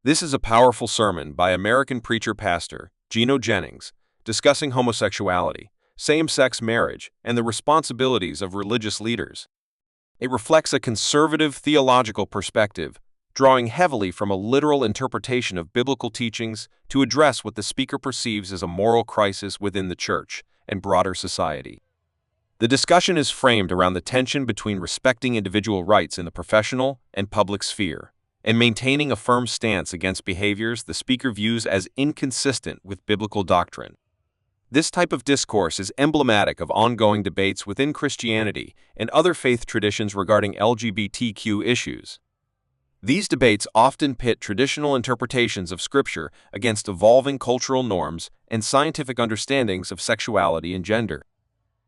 This is a powerful sermon by American preacher pastor Gino Jennings discussing homosexuality, same-sex marriage, and the responsibilities of religious leaders. It reflects a conservative theological perspective, drawing heavily from a literal interpretation of biblical teachings to address what the speaker perceives as a moral crisis within the church and broader society. The discussion is framed around the tension between respecting individual rights in the professional and public sphere, and maintaining a firm stance against behaviors the speaker views as inconsistent with biblical doctrine. This type of discourse is emblematic of ongoing debates within Christianity and other faith traditions regarding LGBTQ issues. These debates often pit traditional interpretations of Scripture against evolving cultural norms and scientific understandings of sexuality and gender.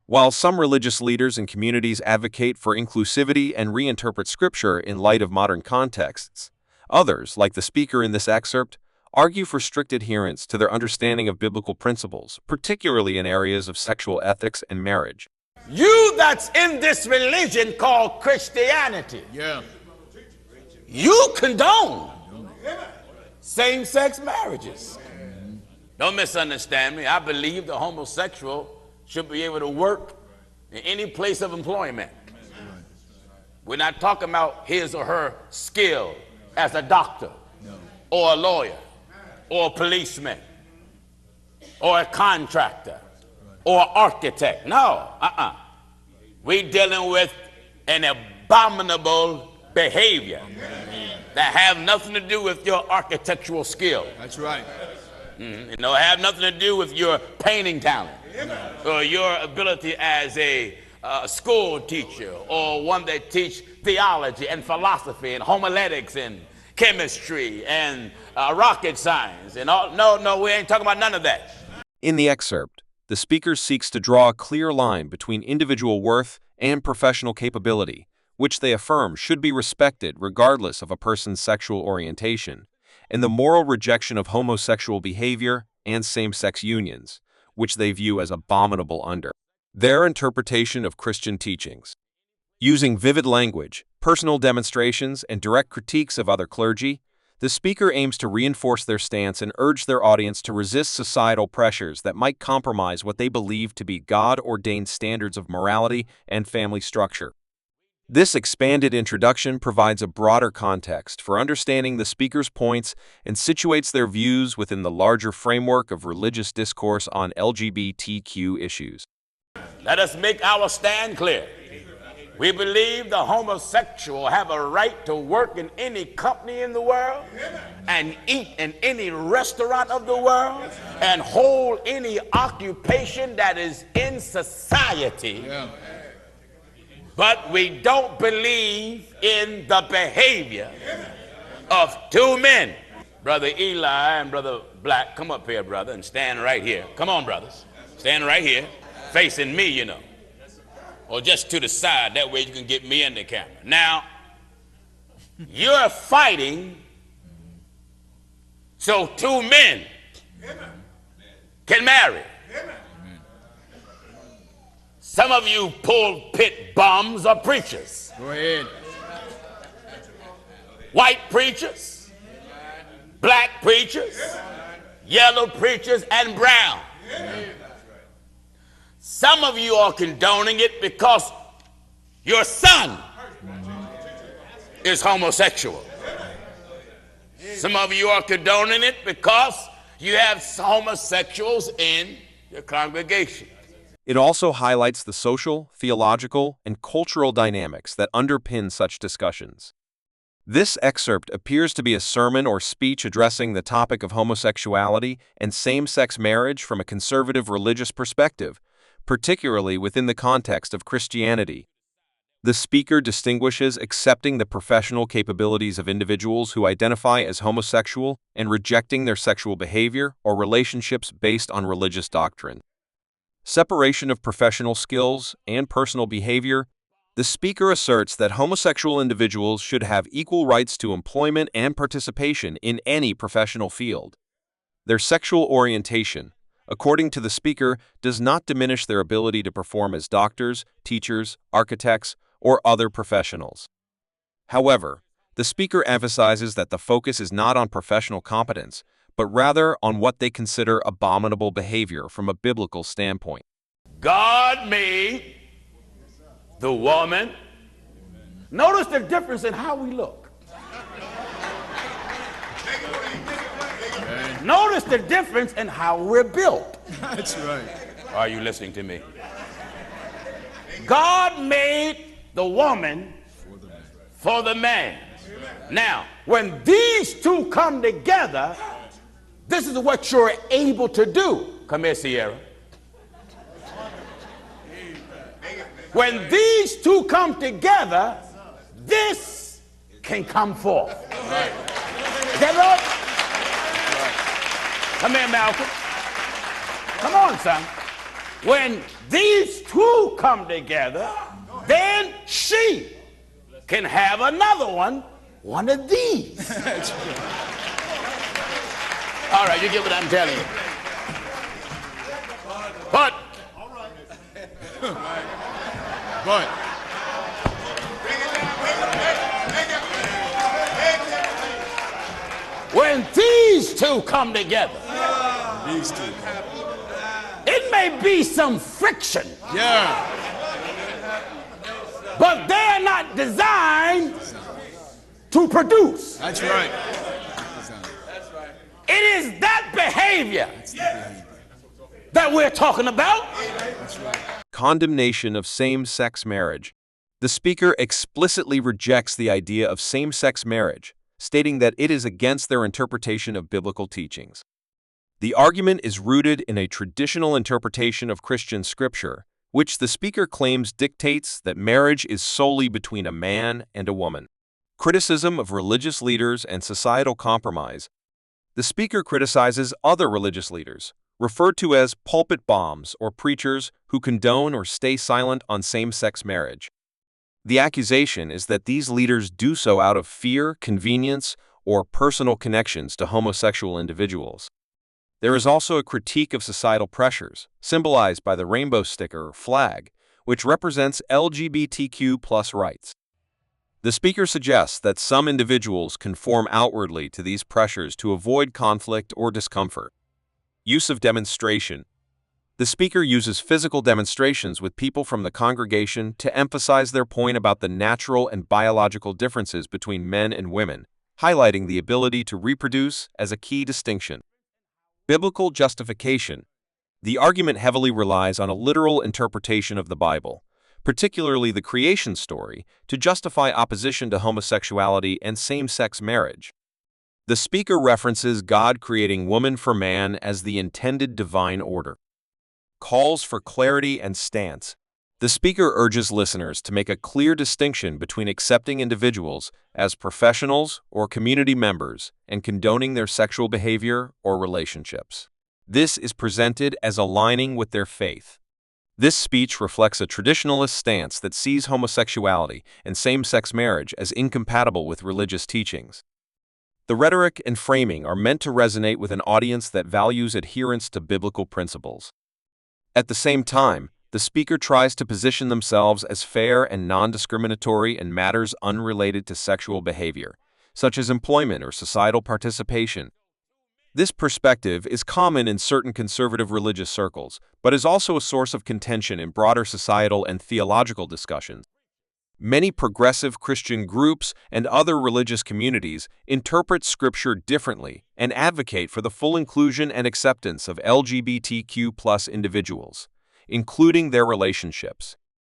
While some religious leaders and communities advocate for inclusivity and reinterpret Scripture in light of modern contexts, others, like the speaker in this excerpt, argue for strict adherence to their understanding of biblical principles, particularly in areas of sexual ethics and marriage. You that's in this religion called Christianity, you condone same-sex marriages. Don't misunderstand me. I believe the homosexual should be able to work in any place of employment. We're not talking about his or her skill as a doctor or a lawyer or a policeman or a contractor or architect. No, We're dealing with an abominable behavior that have nothing to do with your architectural skill. That's right. Have nothing to do with your painting talent or your ability as a school teacher or one that teach theology and philosophy and homiletics and chemistry and rocket science and all. No, we ain't talking about none of that. In the excerpt, the speaker seeks to draw a clear line between individual worth and professional capability, which they affirm should be respected regardless of a person's sexual orientation, and the moral rejection of homosexual behavior and same-sex unions, which they view as abominable under their interpretation of Christian teachings. Using vivid language, personal demonstrations, and direct critiques of other clergy, the speaker aims to reinforce their stance and urge their audience to resist societal pressures that might compromise what they believe to be God-ordained standards of morality and family structure. This expanded introduction provides a broader context for understanding the speaker's points and situates their views within the larger framework of religious discourse on LGBTQ issues. Let us make our stand clear. We believe the homosexual have a right to work in any company in the world and eat in any restaurant of the world and hold any occupation that is in society. But we don't believe in the behavior of two men. Brother Eli and Brother Black, come up here, brother, and stand right here. Come on, brothers. Stand right here, facing me, Or just to the side, that way you can get me in the camera. Now, you're fighting so two men can marry. Some of you pulpit bums are preachers. Go ahead. White preachers, black preachers, yellow preachers, and brown. Some of you are condoning it because your son is homosexual. Some of you are condoning it because you have homosexuals in your congregation. It also highlights the social, theological, and cultural dynamics that underpin such discussions. This excerpt appears to be a sermon or speech addressing the topic of homosexuality and same-sex marriage from a conservative religious perspective, particularly within the context of Christianity. The speaker distinguishes accepting the professional capabilities of individuals who identify as homosexual and rejecting their sexual behavior or relationships based on religious doctrine. Separation of professional skills and personal behavior, the speaker asserts that homosexual individuals should have equal rights to employment and participation in any professional field. Their sexual orientation, according to the speaker, does not diminish their ability to perform as doctors, teachers, architects, or other professionals. However, The speaker emphasizes that the focus is not on professional competence, but rather on what they consider abominable behavior from a biblical standpoint. God made the woman. Notice the difference in how we look. Notice the difference in how we're built. That's right. Are you listening to me? God made the woman for the man. Now, when these two come together, this is what you're able to do. Come here, Sierra. When these two come together, this can come forth. Is that right? Come here, Malcolm. Come on, son. When these two come together, then she can have another one of these. All right, you get what I'm telling you. But when these two come together, it may be some friction. Yeah. But they're not designed to produce. That's right. It is that behavior that we're talking about. Condemnation of same-sex marriage. The speaker explicitly rejects the idea of same-sex marriage, stating that it is against their interpretation of biblical teachings. The argument is rooted in a traditional interpretation of Christian scripture, which the speaker claims dictates that marriage is solely between a man and a woman. Criticism of religious leaders and societal compromise. The speaker criticizes other religious leaders, referred to as pulpit bombs or preachers who condone or stay silent on same-sex marriage. The accusation is that these leaders do so out of fear, convenience, or personal connections to homosexual individuals. There is also a critique of societal pressures, symbolized by the rainbow sticker or flag, which represents LGBTQ+ rights. The speaker suggests that some individuals conform outwardly to these pressures to avoid conflict or discomfort. Use of demonstration. The speaker uses physical demonstrations with people from the congregation to emphasize their point about the natural and biological differences between men and women, highlighting the ability to reproduce as a key distinction. Biblical justification. The argument heavily relies on a literal interpretation of the Bible, particularly the creation story, to justify opposition to homosexuality and same-sex marriage. The speaker references God creating woman for man as the intended divine order. Calls for clarity and stance. The speaker urges listeners to make a clear distinction between accepting individuals as professionals or community members and condoning their sexual behavior or relationships. This is presented as aligning with their faith. This speech reflects a traditionalist stance that sees homosexuality and same-sex marriage as incompatible with religious teachings. The rhetoric and framing are meant to resonate with an audience that values adherence to biblical principles. At the same time, the speaker tries to position themselves as fair and non-discriminatory in matters unrelated to sexual behavior, such as employment or societal participation. This perspective is common in certain conservative religious circles, but is also a source of contention in broader societal and theological discussions. Many progressive Christian groups and other religious communities interpret Scripture differently and advocate for the full inclusion and acceptance of LGBTQ+ individuals, including their relationships.